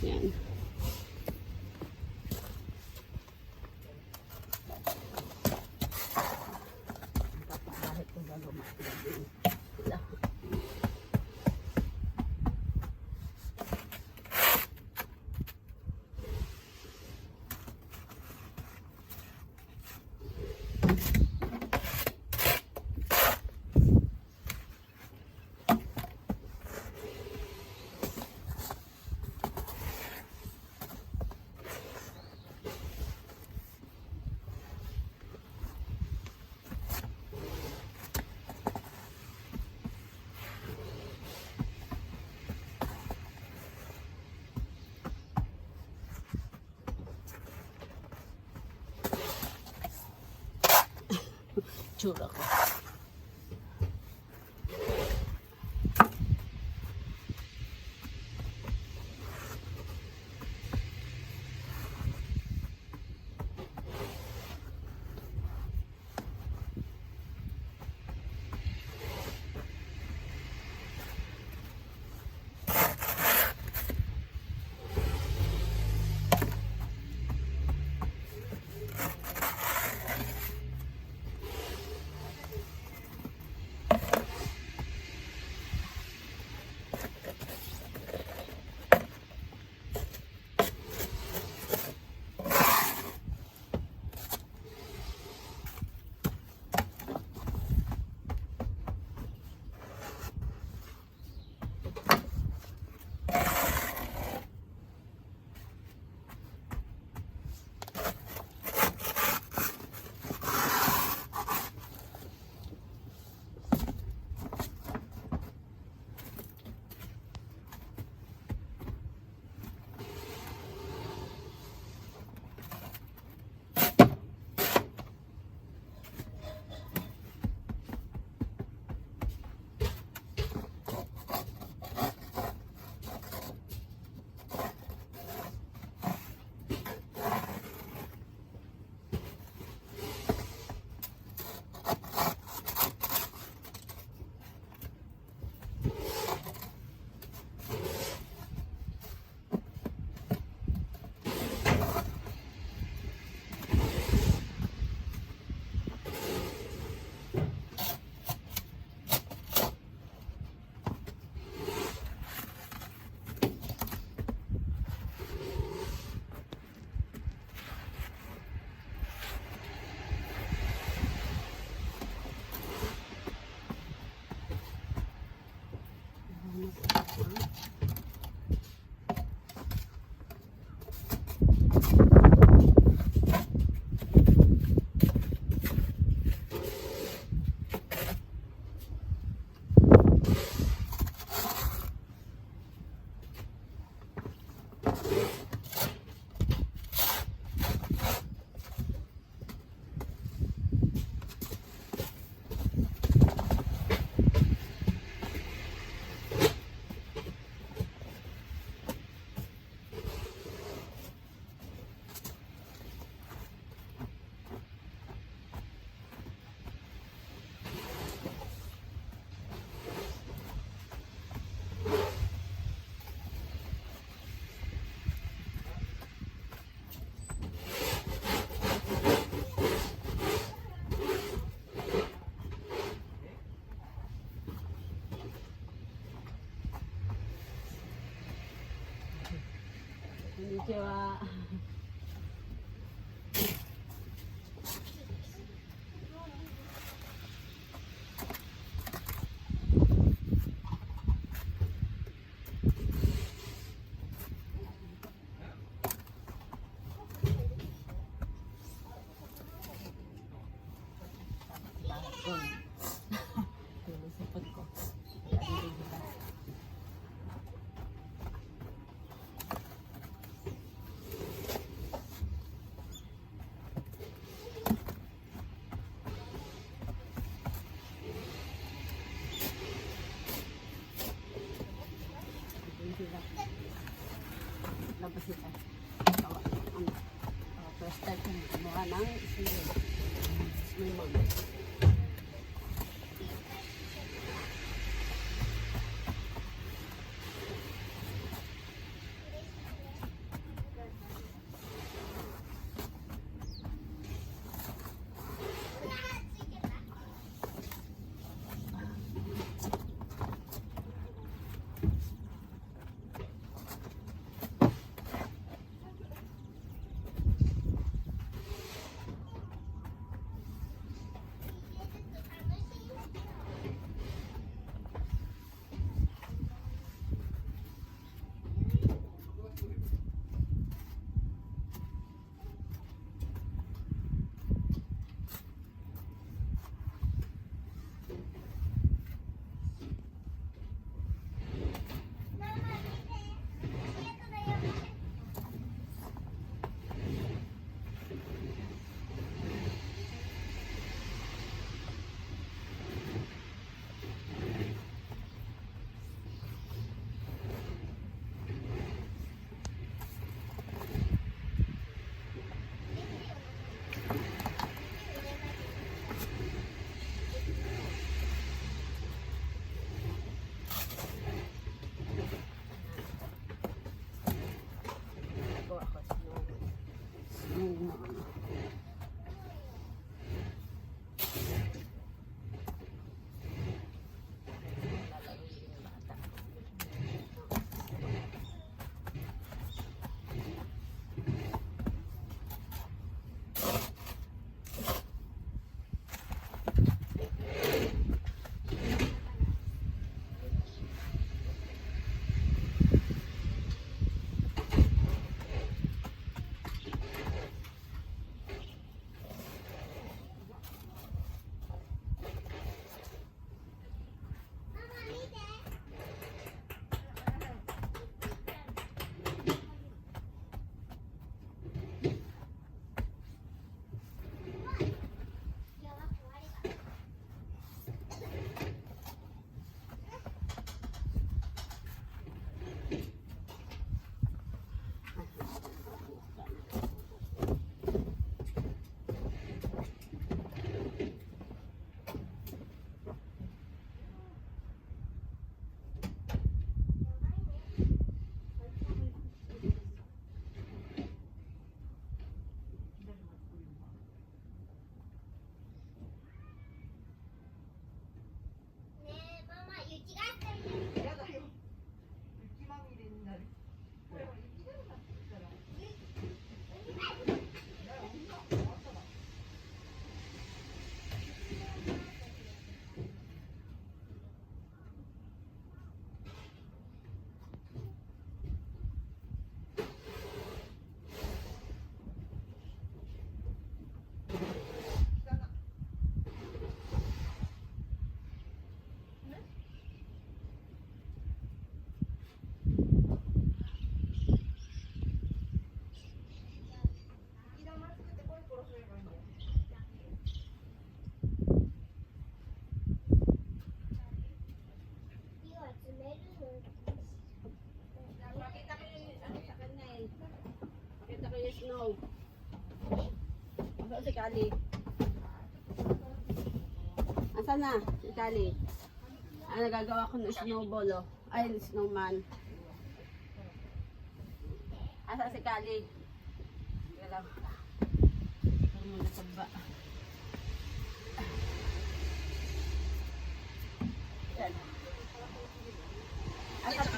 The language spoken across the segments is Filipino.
Yan. Kahit kung gagawin sila. Tsura ko. Konnichiwa. Labas ito. First time ko gumawa ng small. ng ano. Pakita ko yung snow. Asan si Kali? Asan na si Kali? Nagagawa ko ng snowball, oh. Ay, snowman. Asan si Kali? Galaw. Ito muna sa ba. Yan. Asan?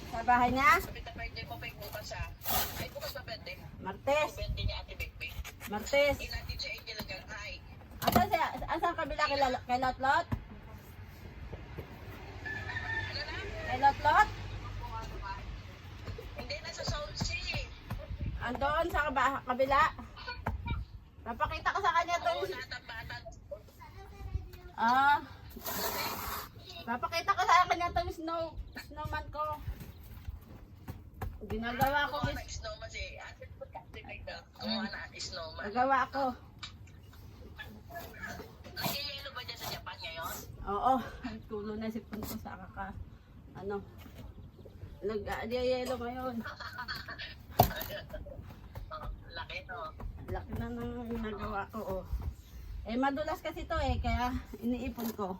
Sa bahay niya? Birthday mo pa yung bukas ha. Ay, bukas pa birthday. Martes. Birthday ni Ate Bekbe. Martes. Inatin siya Angel hanggang hi. Asan kabila kay Lotlot? Ano na? Kay Lotlot? Hindi, nasa Seoul Sea. Andoon sa kabila. Papakita ko sa kanya to. Oo, natambatan. Papakita ko sa kanya to snowman ko. Ginagawa ko. Gumawa ng snowman si Ate Bekbe. Gumawa na snowman. Nagawa ko. Nagyayelo ba dyan sa Japan ngayon? Oo. Tulo na si Punto sa nag-yelo ngayon. Laki no. Laki na nang ginagawa ko, oh. Eh, madulas kasi to eh, kaya iniipon ko.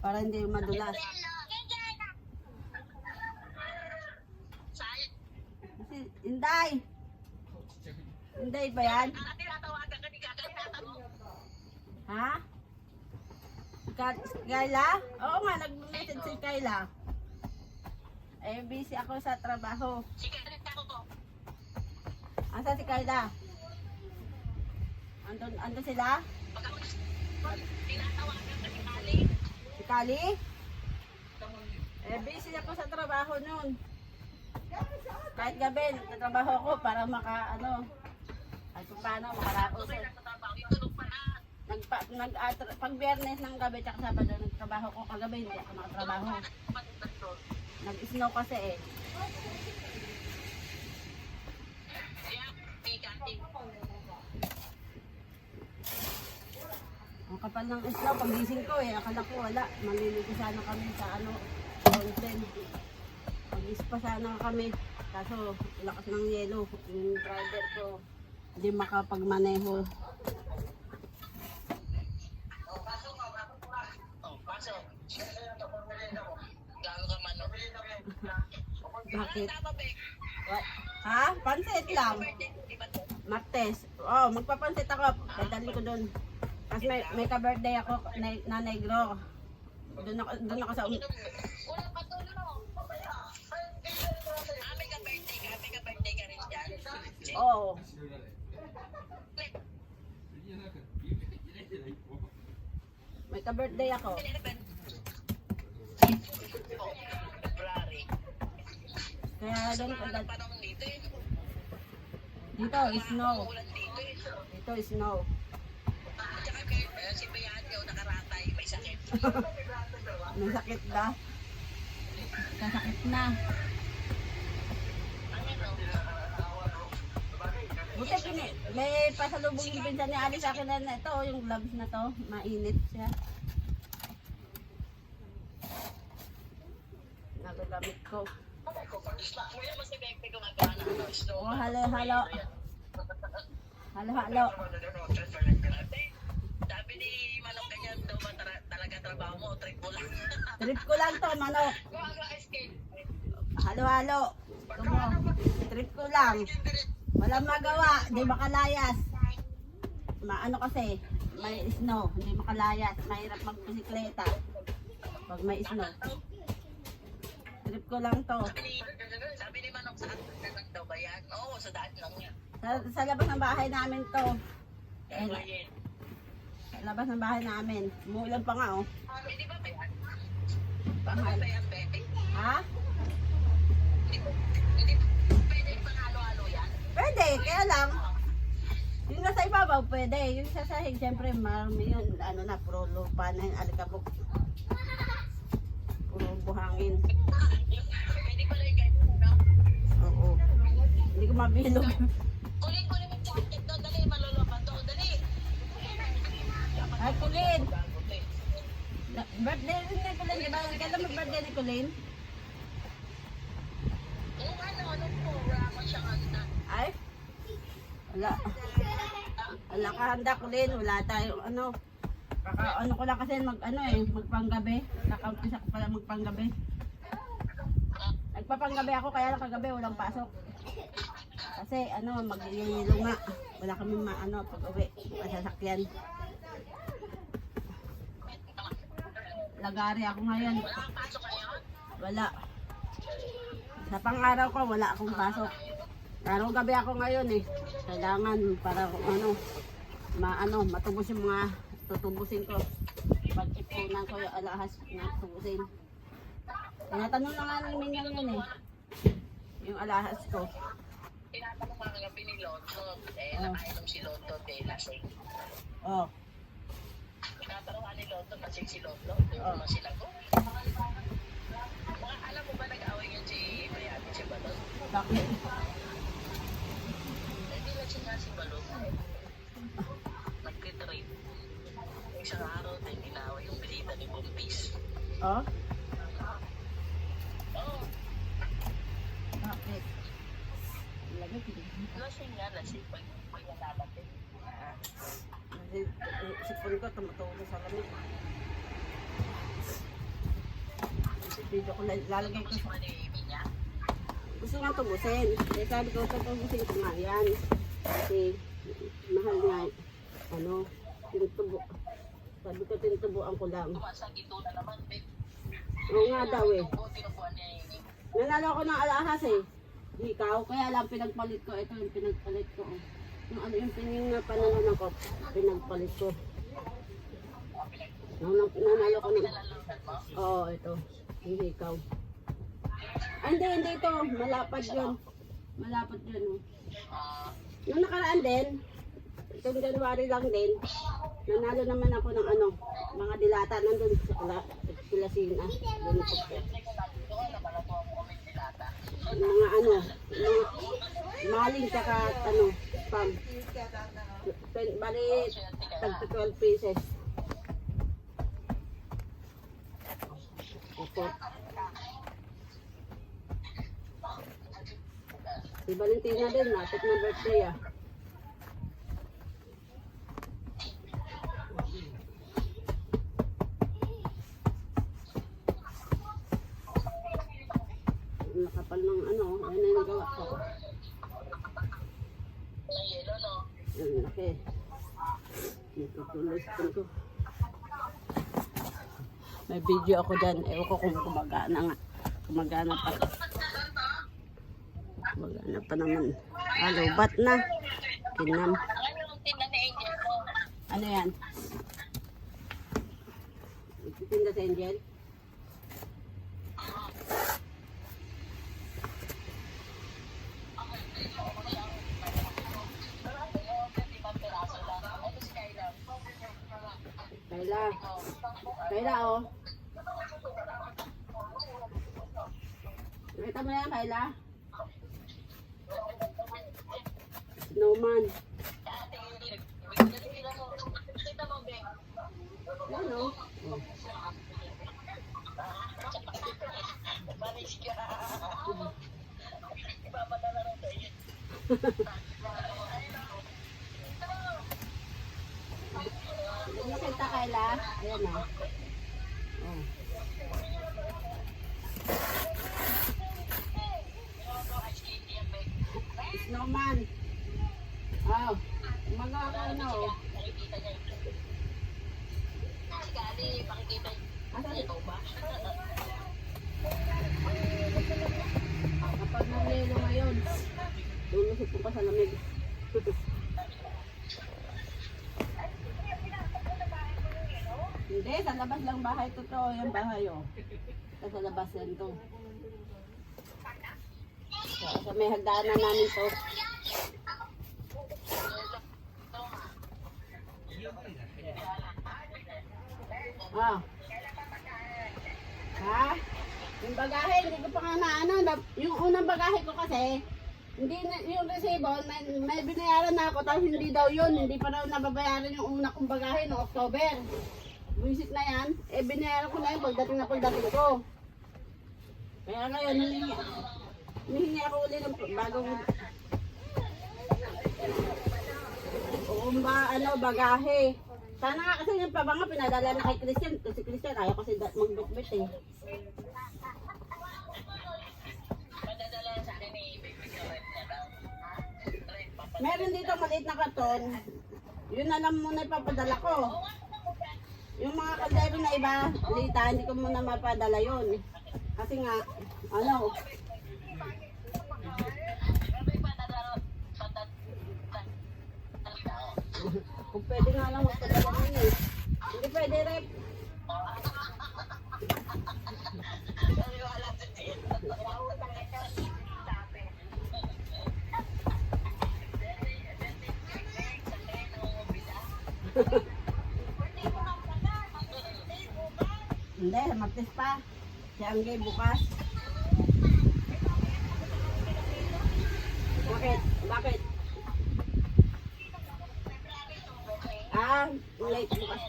Para hindi madulas. Kasi, Inday! Inday ba yan? Tinatawagan ka ni Kakanata mo. Ha? Kayla? Oo nga, nag-message si Kayla. Eh, busy ako sa trabaho. Sige, kanita ko. Asa si Kayla? Andun sila? Pag ako tinatawagan ka ni Kali. Si Kali? Eh, busy ako sa trabaho nun. Kahit gabi, nagtatrabaho ako para ay kung paano, makaraos. Okay, nagtatrabaho. Itulog pa na. Pag biyernes ng gabi, tsaka Sabado, nagtrabaho ko kagabi, hindi ako makatrabaho. Nag-snow kasi eh. Ang kapal ng snow, pag gising ko eh, akala ko wala. Maliligo sana kami sa mountain. Pag-is pa sana kami. Kaso, lakas ng yelo. Yung driver ko, hindi makapagmaneho. Pasok. Gago ka man. Bakit? Tama, Bek. Ha? Pansit lang. Birthday, di ba to? Martes. Oh, magpapansit ako. Dadalhin ko doon. Kasi may ka-birthday ako na negro. Doon ako sa Wala pa to, no? May ka-birthday ka rin dyan. Oo. May ka-birthday ako. February. Kaya doon ko Ang panahon dito eh. dito snow. Ulan dito eh. Dito snow. Tsaka si Bayan daw nakaratay, may sakit. May sakit ba? Kasakit na. Buti may pasalubong yung pinsan ni Ali sa akin na ito, yung gloves na to, mainit siya. Nagagamit ko. Oh, halo. Halo. Sabi ni Manong ganyan daw ba talaga trabaho mo, trip mo lang. Trip ko lang to, manok. Halo. Trip ko lang. Walang magawa, hindi makalayas. Maano kasi, may snow, hindi makalayas. Mahirap magbisikleta pag may snow. Trip ko lang to. Sabi ni Manong saan lang daw ba yan? Oo, sa daan lang yan. Sa labas ng bahay namin to. Kaya Sa labas ng bahay namin. Umuulan pa nga oh. Hindi ba yan? Bakit ba yan, Bebe? Ha? Hindi pwede pang halo-halo yan? Pwede, kaya lang. Yung nasa ibabaw pwede. Yung sa sahig, siyempre marami yun. Ano na, puro lupa na yung alikabok. Puro buhangin. Pwede pala yung ganyan, no? Oo. Hindi ko mabilog. Kunin yung jacket doon, dali, malolopa to, dali. Ay, Kulin. Birthday rin ni Kulin, diba? Kailan mag-birthday ni Kulin? Yung ano po, wala mo siyang handa. Ay? Wala. Wala ka handa, Kulin. Wala tayo, ano. Ano ko lang kasi magpanggabi. Nakaumpisa ko pala magpanggabi. Nagpapanggabi ako, kaya lang kagabi walang pasok. Kasi mag-iilo nga. Wala kami pag-uwi. Masasakyan. Lagari ako ngayon. Wala kang pasok ngayon? Wala. Sa pang-araw ko, wala akong pasok. Pero gabi ako ngayon eh. Kailangan para matubos yung mga tutubusin ko. Pag-ipunan ko yung alahas na tubusin. Tinatanong na nga namin yan eh. Yung alahas ko. Tinatanong mga gabi ni Lotto, nakainom si Lotto, lasing. Oh. Tinatanong nga ni Lotto, lasing si Lotto, naman sila ko. Mga alam mo ba nag-away yun si Bayani, si Balot? Bakit? Hindi lasing nga si Balot. Nag-trip. Isang araw din inaway yung bisita ni Bumpis. Oh? Oo, Bakit? lasing nga, lasing. Pag nalabat eh. Sipon ko, tumutulong sa lamig. Video ko, lalagay ko Si sa... Manimi niya. Gusto nga tubusin. Kaya sabi ko, tubusin ko nga yan. Kasi, mahal nga, tinutubo. Sabi ko, tinutubuan ko lang. Tumasang ito na naman, babe. Oo nga daw eh. Tinubuan niya yun eh. Nanalo ko ng alahas eh. Ikaw, kaya lang pinagpalit ko. Ito yung pinagpalit ko. Oh. Yung panalo ko, pinagpalit ko. Nanalo ko ng... Oo, ito. Hindi ikaw. Hindi ito. Malapad yun. Oh. Yung nakaraan din, itong January lang din, nanalo naman ako ng mga dilata. Nandun sa Pilasina. Doon ko. Mga maling tsaka spam. Bali, tag 12 pieces. Opo. Si Valentina din, natik na birthday ah. Nakapal ng ayun na yung nagawa ko. Walang yelo, malaki. Itutuloy ko. May video ako dyan. Ewan ko kung kumagana nga. Kumagana pa. Kumagana pa naman. Lobat na. Kinam. Ano yung tinda ni Angel ko? Ano yan? Ititinda sa Angel? Kayla. Kayla, oh. Nakita mo yan, Kayla? Snowman. Yan, oh. Nakita, Kayla? Ayan, oh. Oh. Snowman. Oh. Mga ano, oh. Kapag nalilo ngayon, lulusot ko pa sa lamig. Hindi, sa labas lang bahay to. Yung bahay, oh. Sa labas yan to. Sa may hagdanan namin to. Ah. Ha? Yung bagahe, hindi ko pa nga na ano. Yung unang bagahe ko kasi, hindi na, yung resibo, may binayaran na ako, tapos hindi daw yun. Hindi pa daw nababayaran yung una kong bagahe noong October. Buisit na yan, binayaran ko na yun pagdating ko. Kaya ngayon, humihingi ako uli ng bagong bagahe. Sana nga kasi yung pabanga pinadala na kay Christian. Kasi Christian ayaw kasi magbitbit eh. Meron dito maliit na karton. Yun na lang muna ipapadala ko. Yung mga kaldero na iba, lita, hindi ko muna mapadala yun. Kasi nga, ano, kung pwede nga lang magpadala nyo eh. Hindi pwede rep. Hindi, Martes pa. Si Angge bukas. Bakit? Bakit? Ah, late bukas.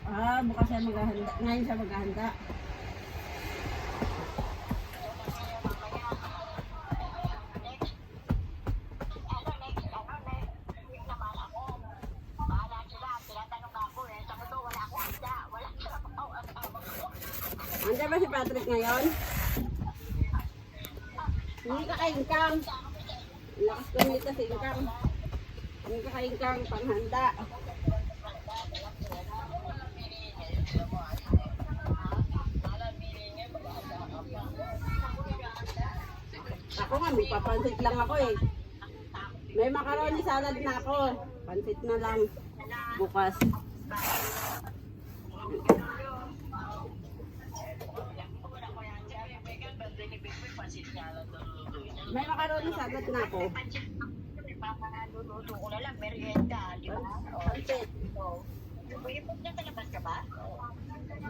Ah, bukas siya maghahanda. Ngayon siya maghahanda. Andiyan ba si Patrick ngayon? Hindi ka kaingkang. Lakas ko nito si ingkang. Hindi ka kaingkang panghanda. Ako nga, may papansit lang ako eh. May macaroni salad na ako. Pansit na lang. Bukas. May macaroni salad na ako. Luluto ko na lang, merienda, di ba? Pansit. Ipag na talabas ka ba?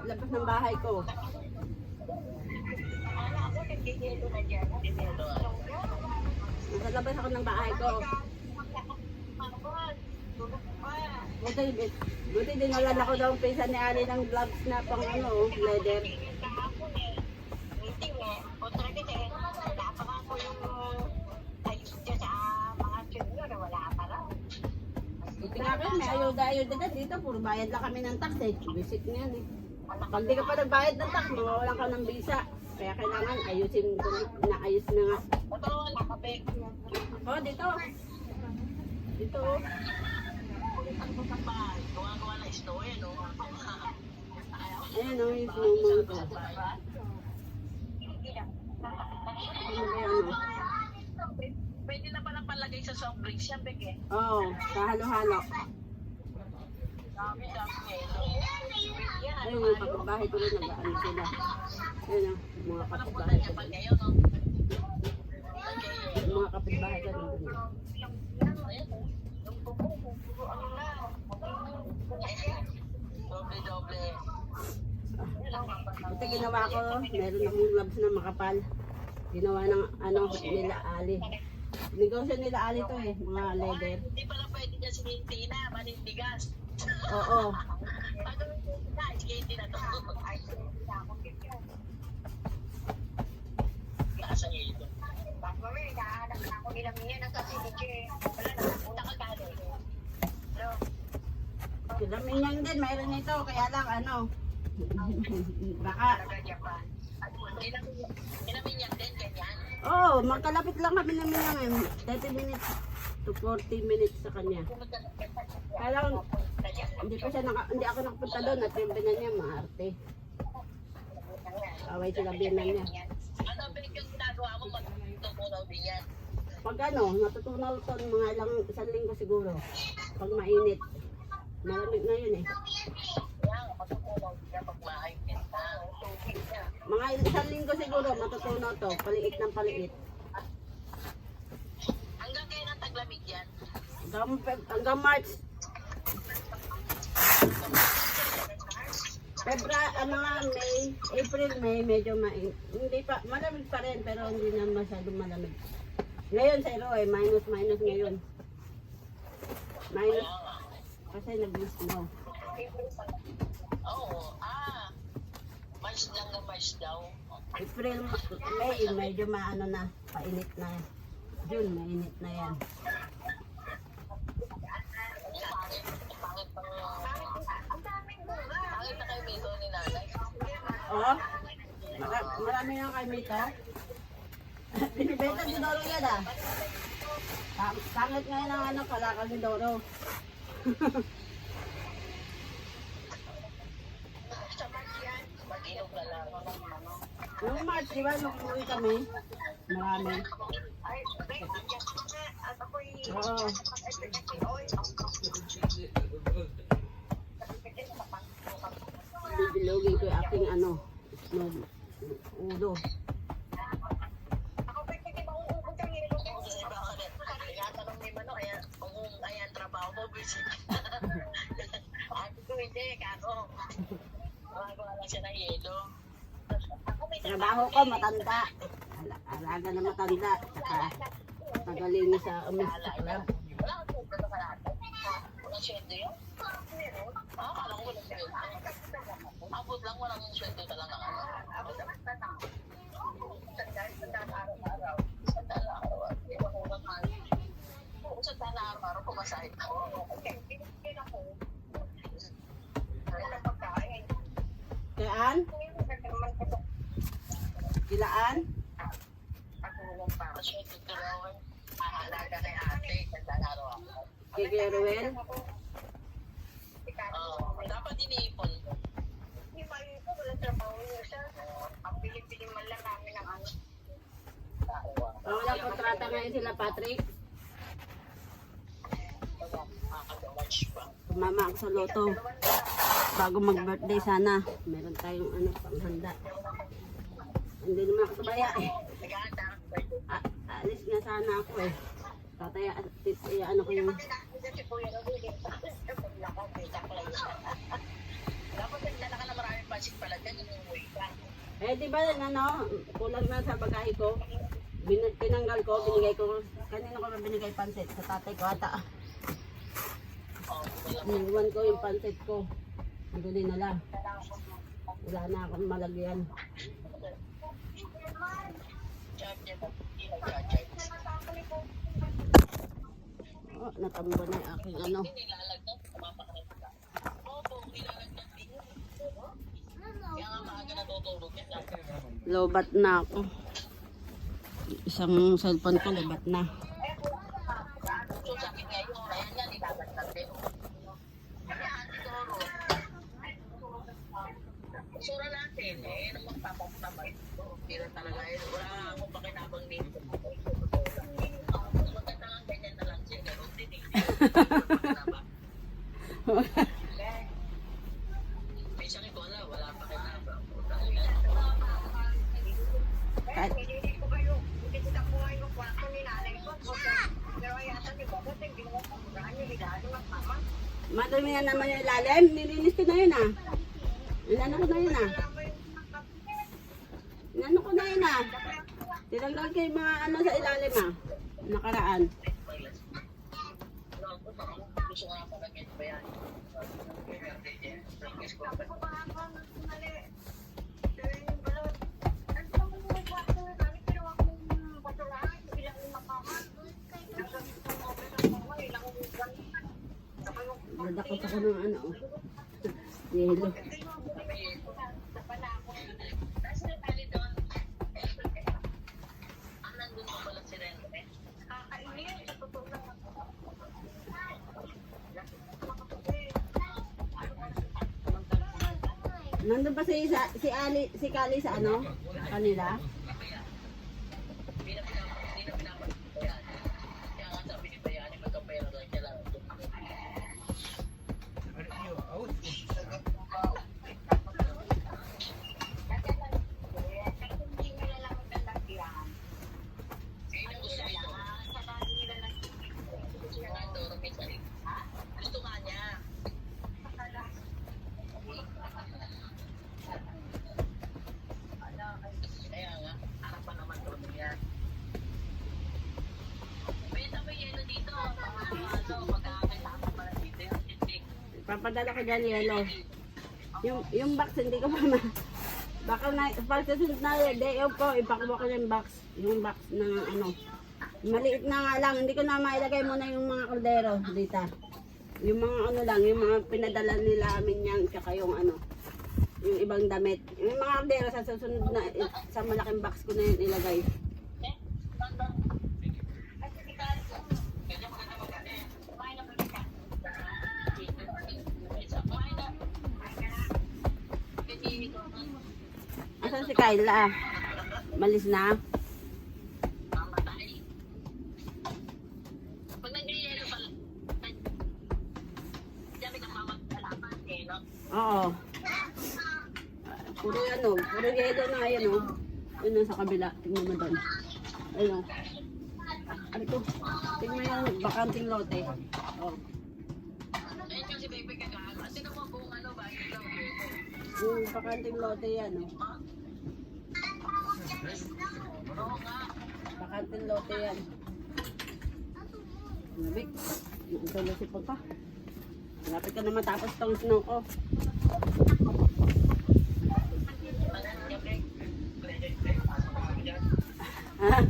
Labas ng bahay ko. Ako, nagigilo na dyan. Nasa labas ako ng bahay ko. Buti dinalan ako daw ang pisa ni Ali ng gloves na pang ano, leather. Meeting eh. O talaga eh. Wala pa nga ko yung ayos dyan sa mga junior. Wala pa lang. Buti nga kayo, may ayuda-ayuda dyan. Dito, puro bayad lang kami ng tax eh. Visit nga yan eh. Pag di ka pa nagbayad ng tax, mawawalan ka ng visa. Kaya kailangan ayusin ko na ayos na nga. Ito, nakabek. Oh, dito. Dito. Oh. Ang kusang bahay, gawa-gawa na story, no? Ayan, oh, yung sinumang ko. Ano ba yan? Pwede na palang palagay sa soft drinks yan, Bek, eh. Oo, kahalo-halo. Dami-dami, eh. Yan, Ayun, yung kapitbahay ko rin, nag-ano sila. Ayun, oh, mga parang punta kapitbahay ko. niya pag kayo, no? Yung mga kapitbahay ko rin. Doble-doble. Ito ginawa ko, meron akong gloves na makapal. Ginawa ng ano, nila Ali. Negosyo nila Ali to eh, mga leather. Hindi pala pwede niya sininti na, manindigas. Oo. Pag na, hindi na to. Nasa ito. Mami, nakahanap na ako nilang yan. Ang kasi wala na, una ka gano'n. Hello? Sila Minyang din, meron nito, kaya lang ano. Baka, Kinaminyan din, ganyan. oh, magkalapit lang kami ng Minyang eh. 30 minutes to 40 minutes sa kanya. Kaya lang, hindi ako nakapunta doon at yung binan niya, maarte. Away sila binan niya. Ano ba yung ginagawa mo pag tumunaw din yan? Pag ano, natutunaw to mga ilang isang linggo siguro. Pag mainit. Malamig na yun eh. Yan, matutunaw din yan pag maayos na. Tubig na. Mga isang linggo siguro matutunaw to. Paliit ng paliit. Hanggang kayo ng taglamig yan. Hanggang March. Mga May, April, May, medyo hindi pa, malamig pa rin, pero hindi na masyadong malamig. Ngayon, zero eh, minus ngayon. Minus, kasi nag-snow. Oo, March lang na March daw. April, May, medyo maano na, painit na. June, mainit na yan. Pangit na kayo mito ni nanay. Oo, marami na kay Mito. Binibenta si Doro yan ah. Pangit ngayon ang ano, kalakal ni Doro. Sa March yan, mag-inog na lang. Yung March, di ba, nung umuwi kami, marami. Ay, Bek, nandiyan ka na. At ako'y... Oo. Bibilogin ko yung aking ano, snow, ulo. Ako, Bek, hindi mauubog ang hilo. Kasi baka rin, tinatanong ni Mano, kaya ang trabaho mo, busy. Ako ko hindi, kako. Magawa lang siya ng yelo. Trabaho ko, matanda. Alaga na matanda. Saka, magaling sa umistikla. Wala kang sundo sa kalatan. Walang sweldo yun? Meron. Akala ko walang sweldo. Abot lang, walang sweldo talaga. Abot lang, tanang. Sandaan araw-araw. Sandaan araw-araw. Hindi mo kung naman. Oo, sandaan araw-araw pumasahin ko. Okay, pinagpin ako. Wala pagkain. Kayaan? Kilaan? Pagulong pa. Sweldo ko lang. Aalaga kay ate. Sandaan araw-araw. Kay Kuya Ruel? Dapat iniipon. Hindi maiipon, walang trabaho niya siya. Ang pili-pili man lang namin ng ano. Walang kontrata ngayon sila, Patrick. Tumama ako sa loto. Bago mag-birthday sana, meron tayong ano, panghanda. Hindi naman ako tabaya eh. Alis nga sana ako eh. Tataya, ano ko yung... Dapat nagdala ka na maraming pansik pala dyan, yung umuwi ka. Eh di ba ano, kulang na sa bagahe ko. Tinanggal ko, binigay ko. Kanina ko na binigay pansit sa tatay ko ata. Iniwan ko yung pansit ko. Ando din na lang. Wala na akong malagyan. Oh, natamba na yung aking ano. Lobat na ako. Isang cellphone ko, lobat na. So sa akin ngayon, ayan yan, ibabat natin. Ayan, siguro. Sura natin, eh, nung magpapapapay. Hindi na talaga, eh, wala akong pakinabang dito. Mas maganda nga ganyan na lang siya, gano'n din eh. May sakit ko na, wala pakinabang. Kahit, madumi na naman yung ilalim. Nilinis ko na yun ah. Inano ko na yun ah. Inano ko na yun ah. Tinanggal ko yung mga ano sa ilalim ah. Nakaraan. Gusto nga pa na ganyan ba yan? Nadakot ako ng ano oh. Yelo. Nandun ba si Ali, si Kali sa ano? Kanila? Gusto nga niya. Kaya nga, harap pa naman ko yan. Benta mo yelo dito. Magkakasama pa lang dito yung titik. Papadala ko dyan yelo. Yung box hindi ko pa baka na, pag susunod na day off ko, ipakuha ko yung box na ano. Maliit na nga lang, hindi ko na mailagay muna yung mga kaldero dito. Yung mga ano lang, yung mga pinadala nila amin yan, tsaka yung ano, yung ibang damit. Yung mga kaldero sa susunod na, sa malaking box ko na yun ilagay. Asan si Kyla? Malis na? Pag nag-yelo pala, dami ng mamagkalaman eh, no? Oo. Puro ano, puro yelo na yan oh. Yun na sa kabila, tingnan mo doon. Ayun oh. Ano to? Tingnan yung bakanting lote. Oh. Ayun yung si Bebe Kagaan. Kasi naman kung ano ba, yun lang yelo. Yung bakanting lote yan oh. Oo nga. Bakanting lote yan. Nabik. Tuloy si Papa. Malapit ka na matapos tong snow ko. Ha?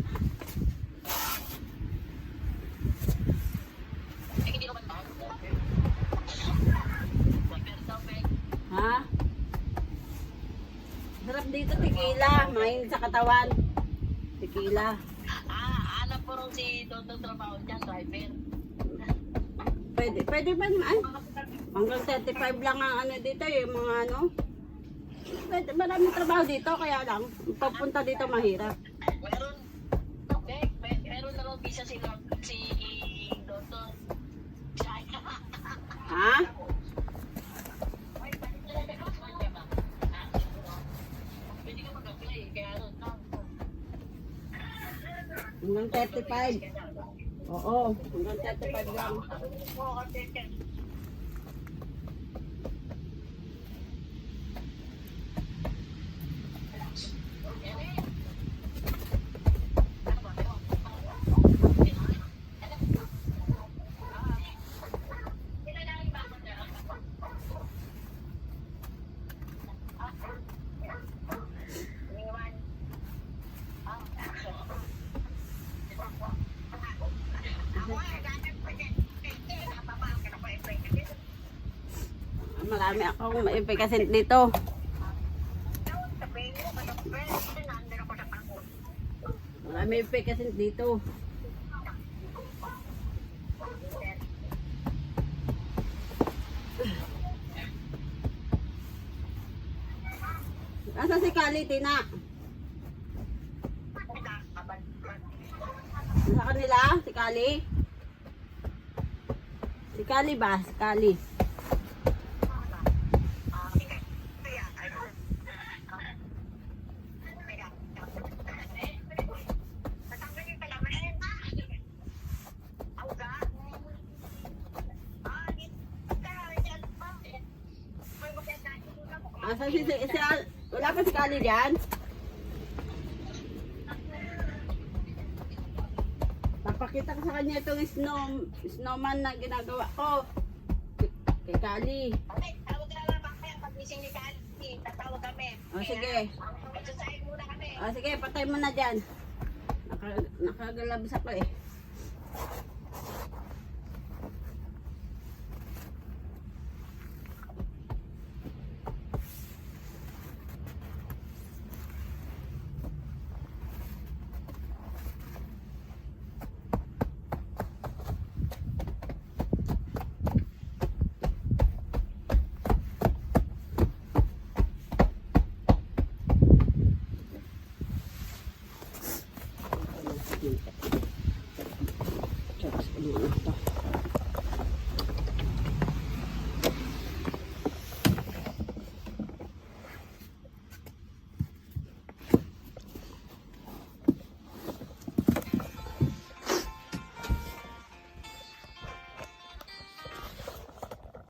Ha? Sarap dito tequila. Mahilig sa katawan. Tequila. Alam po rin si Dotong trabaho dyan, driver. Pwede pa naman. Hanggang 35 lang ang ano dito, yung mga ano. Pwede, maraming trabaho dito, kaya lang, papunta dito mahirap. Meron na rin visa si Dotong. Ha? Pwede ka mag-apply, kaya ano, Hanggang 35. Oo, hanggang 35 lang. Marami akong maipikasin dito. Marami pa kasi dito. Asa si Kali, Tina? Sa kanila? Si Kali? Si Kali ba? Si Kali. Asa wala pa si Kali dyan? Papakita ko sa kanya itong snowman na ginagawa ko. Kay Kali. Tawag na lang kami ang pagising ni Kali. Tatawag kami. O sige. Magsasahin muna kami. O sige, patay mo na dyan. Nakagalabs ako eh.